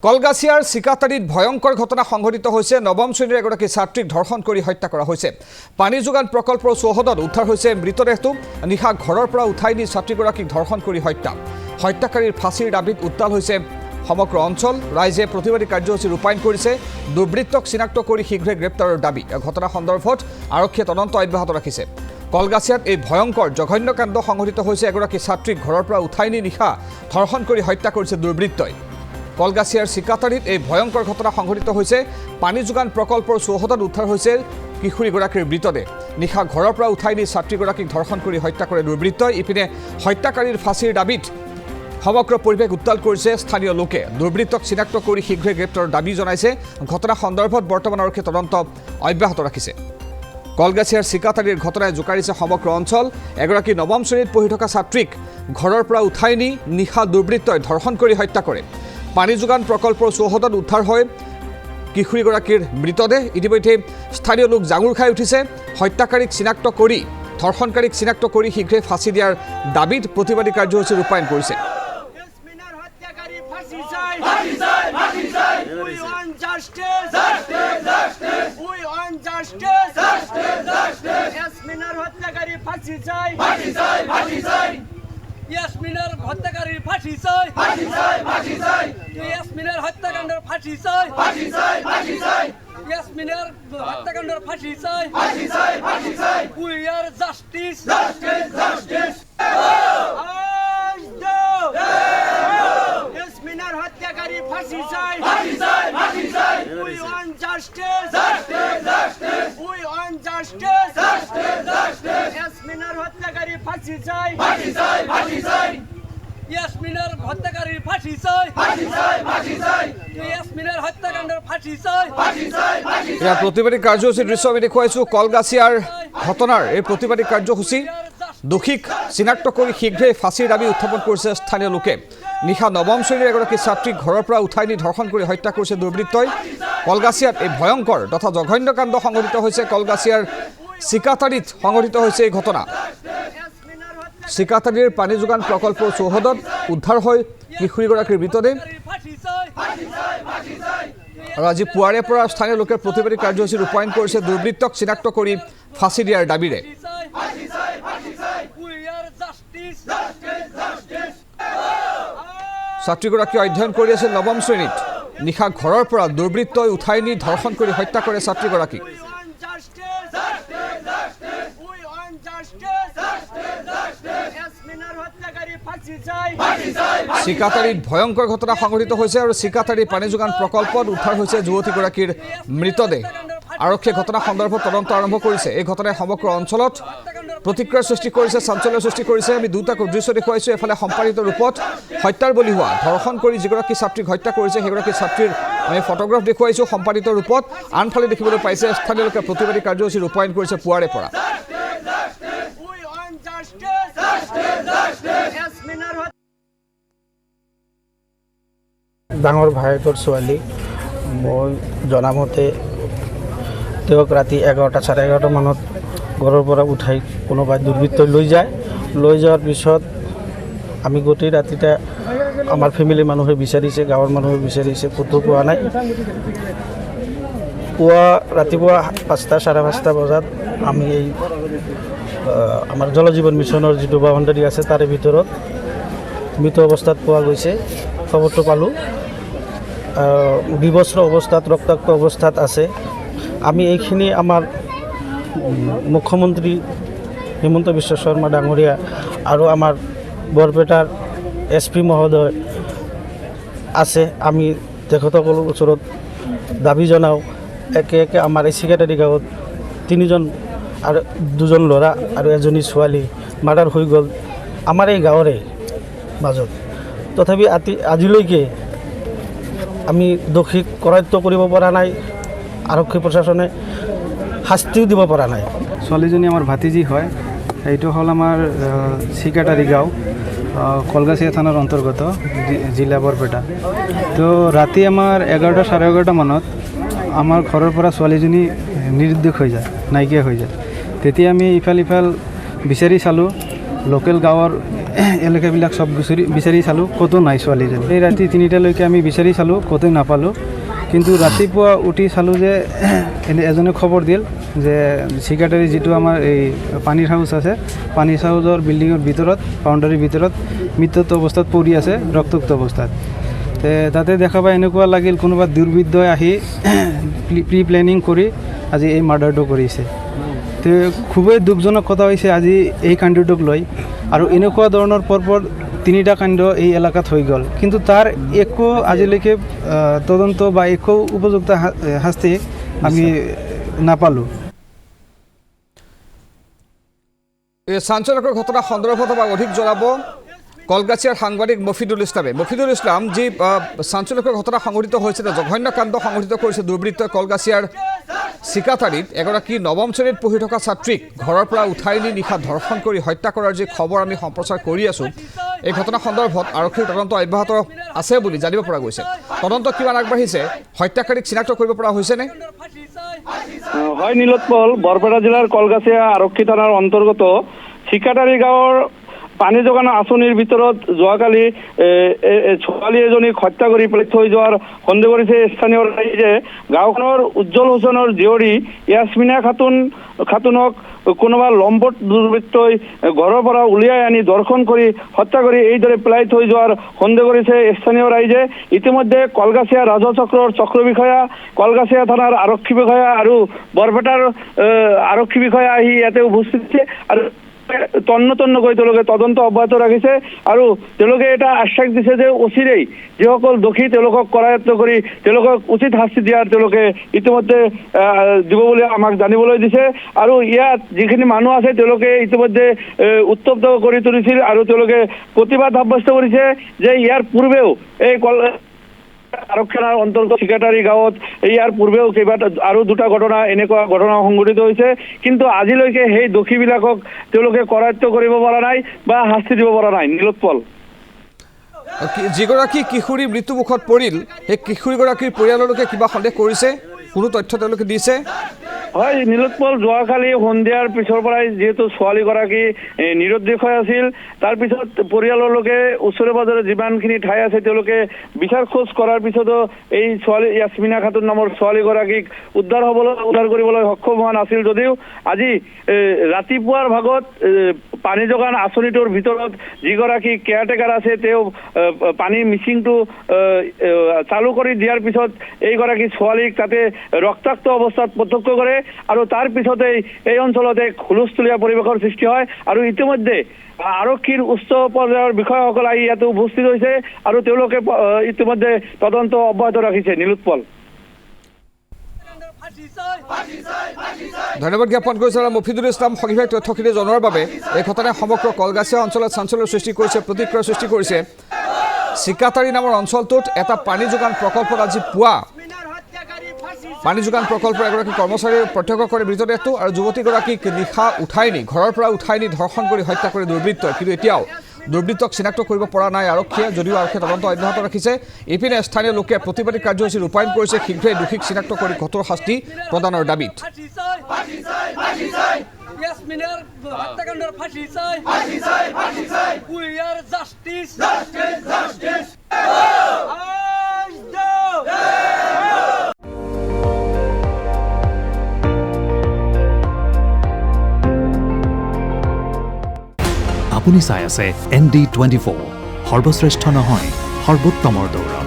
কলগাছিয়াৰ চিকাতাৰীত ভয়ংকৰ ঘটনা সংঘটিত হৈছে। নৱম শ্ৰেণীৰ এগৰাকী ছাত্ৰীক ধৰ্ষণ কৰি হত্যা কৰা হৈছে। পানী যোগান প্ৰকল্পৰ চৌহদত উদ্ধাৰ হৈছে মৃতদেহটো। নিশা ঘৰৰ পৰা উঠাই নি ছাত্ৰীগৰাকীক ধৰ্ষণ কৰি হত্যা। হত্যাকাৰীৰ ফাঁচীৰ দাবীত উত্তাল হৈছে সমগ্ৰ অঞ্চল। ৰাইজে প্ৰতিবাদী কাৰ্যসূচী ৰূপায়ণ কৰিছে। দুৰ্বৃত্তক চিনাক্ত কৰি শীঘ্ৰে গ্ৰেপ্তাৰৰ দাবী। ঘটনা সন্দৰ্ভত আৰক্ষীয়ে তদন্ত অব্যাহত ৰাখিছে। কলগাছিয়াত এই ভয়ংকৰ জঘন্য কাণ্ড সংঘটিত হৈছে। এগৰাকী ছাত্ৰীক ঘৰৰ পৰা উঠাই নি নিশা ধৰ্ষণ কৰি হত্যা কৰিছে দুৰ্বৃত্তই। কলগাছিয়াৰ চিকাতাৰীত এই ভয়ংকৰ ঘটনা সংঘটিত হৈছে। পানী যোগান প্ৰকল্পৰ চৌহদত উদ্ধাৰ হৈছে কিশোৰীগৰাকীৰ মৃতদেহ। নিশা ঘৰৰ পৰা উঠাই নি ছাত্ৰীগৰাকীক ধৰ্ষণ কৰি হত্যা কৰে দুৰ্বৃত্তই। ইপিনে হত্যাকাৰীৰ ফাঁচীৰ দাবীত সমগ্ৰ পৰিৱেশ উত্তাল কৰিছে স্থানীয় লোকে। দুৰ্বৃত্তক চিনাক্ত কৰি শীঘ্ৰে গ্ৰেপ্তাৰৰ দাবী জনাইছে। ঘটনা সন্দৰ্ভত বৰ্তমান আৰক্ষীয়ে তদন্ত অব্যাহত ৰাখিছে। কলগাছিয়াৰ চিকাতাৰীৰ ঘটনাই জোকাৰিছে সমগ্ৰ অঞ্চল। এগৰাকী নৱম শ্ৰেণীত পঢ়ি থকা ছাত্ৰীক ঘৰৰ পৰা উঠাই নি নিশা দুৰ্বৃত্তই ধৰ্ষণ কৰি হত্যা কৰে। পানী যোগান প্ৰকল্পৰ চৌহদত উদ্ধাৰ হয় কিশোৰীগৰাকীৰ মৃতদেহ। ইতিমধ্যে স্থানীয় লোক জাঙুৰ খাই উঠিছে। হত্যাকাৰীক চিনাক্ত কৰি ধৰ্ষণকাৰীক চিনাক্ত কৰি শীঘ্ৰে ফাঁচী দিয়াৰ দাবীত প্ৰতিবাদী কাৰ্যসূচী ৰূপায়ণ কৰিছে। ইয়াসমিনের হত্যাকারীর ফাঁসি চাই, ফাঁসি চাই, ফাঁসি চাই। ইয়াসমিনের হত্যাকাণ্ডের ফাঁসি চাই, ফাঁসি চাই, ফাঁসি চাই। ইয়াসমিনের হত্যাকাণ্ডের ফাঁসি চাই, ফাঁসি চাই, ফাঁসি চাই। We are justice, justice, justice. ইয়াসমিনের হত্যাকারী ফাঁসি চাই, ফাঁসি চাই, ফাঁসি চাই। We want justice, justice, justice. We want justice, justice, justice. ইয়াসমিনের হত্যাকারী ফাঁসি চাই, ফাঁসি চাই, ফাঁসি চাই। ইয়াসমিনের হত্যাকারীর ফাঁসি চাই, ফাঁসি চাই, ফাঁসি চাই। ইয়াসমিনের হত্যাকাণ্ডের ফাঁসি চাই, ফাঁসি চাই, ফাঁসি চাই। প্ৰতিবাদী কাৰ্যসূচীৰ দৃশ্য আমি দেখুৱাইছোঁ। কলগাছিয়াৰ ঘটনাৰ এই প্ৰতিবাদী কাৰ্যসূচী দোষীক চিনাক্ত কৰি শীঘ্ৰে ফাঁচীৰ দাবী উত্থাপন কৰিছে স্থানীয় লোকে। নিশা নৱম শ্ৰেণীৰ এগৰাকী ছাত্ৰীক ঘৰৰ পৰা উঠাই নি ধৰ্ষণ কৰি হত্যা কৰিছে দুৰ্বৃত্তই। কলগাছিয়াত এই ভয়ংকৰ তথা জঘন্য কাণ্ড সংঘটিত হৈছে। কলগাছিয়াৰ চিকাতাৰীত সংঘটিত হৈছে এই ঘটনা। চিকাতাৰীৰ পানী যোগান প্ৰকল্পৰ চৌহদত উদ্ধাৰ হয় কিশোৰীগৰাকীৰ মৃতদেহ। আৰু আজি পুৱাৰে পৰা স্থানীয় লোকে প্ৰতিবাদী কাৰ্যসূচী ৰূপায়ণ কৰিছে দুৰ্বৃত্তক চিনাক্ত কৰি ফাঁচী দিয়াৰ দাবীৰে। ছাত্ৰীগৰাকী অধ্যয়ন কৰি আছিল নৱম শ্ৰেণীত। নিশা ঘৰৰ পৰা দুৰ্বৃত্তই উঠাই নি ধৰ্ষণ কৰি হত্যা কৰে ছাত্ৰীগৰাকীক। চিকাতাৰীত ভয়ংকৰ ঘটনা সংঘটিত হৈছে আৰু চিকাতাৰী পানী যোগান প্ৰকল্পত উদ্ধাৰ হৈছে যুৱতীগৰাকীৰ মৃতদেহ। আৰক্ষীয়ে ঘটনা সন্দৰ্ভত তদন্ত আৰম্ভ কৰিছে। এই ঘটনাই সমগ্ৰ অঞ্চলত প্ৰতিক্ৰিয়াৰ সৃষ্টি কৰিছে, চাঞ্চল্যৰ সৃষ্টি কৰিছে। আমি দুটা দৃশ্য দেখুৱাইছোঁ। এফালে সম্পাদিত ৰূপত হত্যাৰ বলি হোৱা, ধৰ্ষণ কৰি যিগৰাকী ছাত্ৰীক হত্যা কৰিছে সেইগৰাকী ছাত্ৰীৰ আমি ফটোগ্ৰাফ দেখুৱাইছোঁ সম্পাদিত ৰূপত। আনফালে দেখিবলৈ পাইছে স্থানীয় লোকে প্ৰতিবাদী কাৰ্যসূচী ৰূপায়ণ কৰিছে পুৱাৰে পৰা। ডাঙৰ ভায়েকৰ ছোৱালী, মই জনামতে তেওঁক ৰাতি 11টা চাৰে 11টা মানত ঘৰৰ পৰা উঠাই কোনোবাই দুৰ্বৃত্তই লৈ যায়। লৈ যোৱাৰ পিছত আমি গোটেই ৰাতিতে আমাৰ ফেমিলি মানুহে বিচাৰিছে, গাঁৱৰ মানুহে বিচাৰিছে, ক'তো পোৱা নাই। ৰাতিপুৱা 5টা চাৰে 5টা বজাত আমি এই আমাৰ জল জীৱন মিছনৰ যিটো বাউণ্ডাৰী আছে তাৰে ভিতৰত মৃত অৱস্থাত পোৱা গৈছে। খবৰটো পালোঁ। বিবস্ত্ৰ অৱস্থাত, ৰক্তাক্ত অৱস্থাত আছে। আমি এইখিনি আমাৰ মুখ্যমন্ত্ৰী হিমন্ত বিশ্ব শৰ্মা ডাঙৰীয়া আৰু আমাৰ বৰপেটাৰ SP মহোদয় আছে, আমি তেখেতসকলৰ ওচৰত দাবী জনাওঁ। একে একে আমাৰ এই চিকাতাৰী গাঁৱত 3জন আৰু 2জন ল'ৰা আৰু এজনী ছোৱালী মাৰ্ডাৰ হৈ গ'ল আমাৰ এই গাঁৱৰে মাজত। তথাপি আজিলৈকে আমি দোষীক কৰায়ত্ব কৰিব পৰা নাই। আৰক্ষী প্ৰশাসনে শাস্তিও দিব পৰা নাই। ছোৱালীজনী আমাৰ ভাতিজী হয়। এইটো হ'ল আমাৰ চিকাতাৰী গাঁও, কলগাছিয়া থানাৰ অন্তৰ্গত, জিলা বৰপেটা। তো ৰাতি আমাৰ 11টা চাৰে 11টা মানত আমাৰ ঘৰৰ পৰা ছোৱালীজনী নিৰুদ্দেশ হৈ যায়, নাইকিয়া হৈ যায়। তেতিয়া আমি ইফাল বিচাৰি চালোঁ। লোকেল গাঁৱৰ এলেকাবিলাক চব বিচাৰি চালোঁ, ক'তো নাই ছোৱালীজনী। এই ৰাতি 3টালৈকে আমি বিচাৰি চালোঁ, ক'তো নাপালোঁ। কিন্তু ৰাতিপুৱা উঠি চালোঁ যে এজনে খবৰ দিল যে চিকাটাৰী যিটো আমাৰ এই পানীৰ হাউচ আছে, পানীৰ হাউচৰ বিল্ডিঙৰ ভিতৰত, বাউণ্ডাৰীৰ ভিতৰত মৃত্যুত অৱস্থাত পৰি আছে, ৰক্তাক্ত অৱস্থাত। তাতে দেখা পাই এনেকুৱা লাগিল কোনোবা দুৰ্বৃত্তই আহি প্ৰি প্লেনিং কৰি আজি এই মাৰ্ডাৰটো কৰিছে। তো খুবেই দুখজনক কথা হৈছে আজি এই কাণ্ডটোক লৈ। আৰু এনেকুৱা ধৰণৰ পৰপৰ 3টা কাণ্ড এই এলেকাত হৈ গ'ল, কিন্তু তাৰ একো আজিলৈকে তদন্ত বা একো উপযুক্ত শাস্তি আমি নাপালোঁ। এই চাঞ্চল্যকৰ ঘটনা সন্দৰ্ভত আমাক অধিক জনাব কলগাছিয়াৰ সাংবাদিক মফিদুল ইছলামে। মফিদুল ইছলাম, যি চাঞ্চল্যকৰ ঘটনা সংঘটিত হৈছিল, জঘন্য কাণ্ড সংঘটিত কৰিছে দুৰ্বৃত্তই কলগাছিয়াৰ চিকাতাৰীত এগৰাকী নৱম শ্ৰেণীত পঢ়ি থকা ছাত্ৰীক ঘৰৰ পৰা উঠাই নি নিশা ধৰ্ষণ কৰি হত্যা কৰাৰ যি খবৰ আমি সম্প্ৰচাৰ কৰি আছোঁ, এই ঘটনা সন্দৰ্ভত আৰক্ষীৰ তদন্ত অব্যাহত আছে বুলি জানিব পৰা গৈছে। তদন্ত কিমান আগবাঢ়িছে? হত্যাকাৰীক চিনাক্ত কৰিব পৰা হৈছেনে? হয় নীলোৎপল, বৰপেটা জিলাৰ কলগাছিয়া আৰক্ষী থানাৰ অন্তৰ্গত চিকাতাৰী গাঁৱৰ পানী যোগান আঁচনিৰ ভিতৰত যোৱাকালি ছোৱালী এজনীক হত্যা কৰি পেলাই থৈ যোৱাৰ সন্দেহ কৰিছে স্থানীয় ৰাইজে। গাঁওখনৰ উজ্জ্বল হুছেইনৰ জীয়ৰী ইয়াছমিনা খাতুনক কোনোবা লম্পট দুৰ্বৃত্তই ঘৰৰ পৰা উলিয়াই আনি ধৰ্ষণ কৰি হত্যা কৰি এইদৰে পেলাই থৈ যোৱাৰ সন্দেহ কৰিছে স্থানীয় ৰাইজে। ইতিমধ্যে কলগাছিয়া ৰাজহ চক্ৰৰ চক্ৰ বিষয়া, কলগাছিয়া থানাৰ আৰক্ষী বিষয়া আৰু বৰপেটাৰ আৰক্ষী বিষয়া আহি ইয়াতে উপস্থিত হৈছে আৰু তন্নকৈ তেওঁলোকে তদন্ত অব্যাহত ৰাখিছে। আৰু তেওঁলোকে এটা আশ্বাস দিছে যে অচিৰেই যিসকল দোষী তেওঁলোকক কৰায়ত্ব কৰি তেওঁলোকক উচিত শাস্তি দিয়াৰ তেওঁলোকে ইতিমধ্যে দিব বুলি আমাক জানিবলৈ দিছে। আৰু ইয়াত যিখিনি মানুহ আছে তেওঁলোকে ইতিমধ্যে উত্তপ্ত কৰি তুলিছিল আৰু তেওঁলোকে প্ৰতিবাদ সাব্যস্ত কৰিছে যে ইয়াৰ পূৰ্বেও এই আৰক্ষী থানাৰ অন্তৰ্গত চিকাতাৰী গাঁৱত ইয়াৰ পূৰ্বেও আৰু 2টা ঘটনা এনেকুৱা ঘটনা সংঘটিত হৈছে, কিন্তু আজিলৈকে সেই দোষীবিলাকক তেওঁলোকে কৰায়ত্ব কৰিব পৰা নাই বা শাস্তি দিব পৰা নাই। নীলোৎপল, যিগৰাকী কিশোৰী মৃত্যুমুখত পৰিল, সেই কিশোৰীগৰাকীৰ পৰিয়াললৈকে কিবা সন্দেহ কৰিছে? কোনো তথ্য তেওঁলোকে দিছে? হয় নীলোৎপল, যোৱাকালি সন্ধিয়াৰ পিছৰ পৰাই যিহেতু ছোৱালীগৰাকী নিৰুদ্দেশ হৈ আছিল, তাৰপিছত পৰিয়ালৰ লোকে ওচৰে পাজৰে যিমানখিনি ঠাই আছে তেওঁলোকে বিচাৰ খোজ কৰাৰ পিছতো এই ছোৱালী ইয়াছমিনা খাতুন নামৰ ছোৱালীগৰাকীক উদ্ধাৰ কৰিবলৈ সক্ষম হোৱা নাছিল। যদিও আজি ৰাতিপুৱাৰ ভাগত পানী যোগান আঁচনিটোৰ ভিতৰত যিগৰাকী কেয়াৰটেকাৰ আছে তেওঁ পানীৰ মিচিংটো চালু কৰি দিয়াৰ পিছত এইগৰাকী ছোৱালীক তাতে ৰক্তাক্ত অৱস্থাত প্ৰত্যক্ষ কৰে আৰু তাৰ পিছতেই এই অঞ্চলত এক হুলস্থুলীয়া পৰিৱেশৰ সৃষ্টি হয়। আৰু ইতিমধ্যে আৰক্ষীৰ উচ্চ পৰ্যায়ৰ বিষয়াসকল আহি ইয়াতে উপস্থিত হৈছে আৰু তেওঁলোকে ইতিমধ্যে তদন্ত অব্যাহত ৰাখিছে। নীলোৎপল, ধন্যবাদ জ্ঞাপন কৰিছে মফিদুল ইছলাম সংবিধায়ক তথ্যখিনি জনোৱাৰ বাবে। এই ঘটনাই সমগ্ৰ কলগাছিয়া অঞ্চলত চাঞ্চল্যৰ সৃষ্টি কৰিছে, প্ৰতিক্ৰিয়াৰ সৃষ্টি কৰিছে। চিকাতাৰী নামৰ অঞ্চলটোত এটা পানী যোগান প্ৰকল্পত আজি পুৱা পানী যোগান প্ৰকল্পৰ এগৰাকী কৰ্মচাৰীয়ে প্ৰত্যক্ষ কৰে মৃতদেহটো আৰু যুৱতীগৰাকীক নিশা ঘৰৰ পৰা উঠাই নি ধৰ্ষণ কৰি হত্যা কৰে দুৰ্বৃত্তই। কিন্তু এতিয়াও দুৰ্বৃত্তক চিনাক্ত কৰিব পৰা নাই আৰক্ষীয়ে, যদিও আৰক্ষীয়ে তদন্ত অব্যাহত ৰাখিছে। ইপিনে স্থানীয় লোকে প্ৰতিবাদী কাৰ্যসূচী ৰূপায়ণ কৰিছে, শীঘ্ৰেই দোষীক চিনাক্ত কৰি কঠোৰ শাস্তি প্ৰদানৰ দাবীত। আপুনি চাই আছে ND24, সৰ্বশ্ৰেষ্ঠ নহয় সৰ্বোত্তমৰ দৌৰা।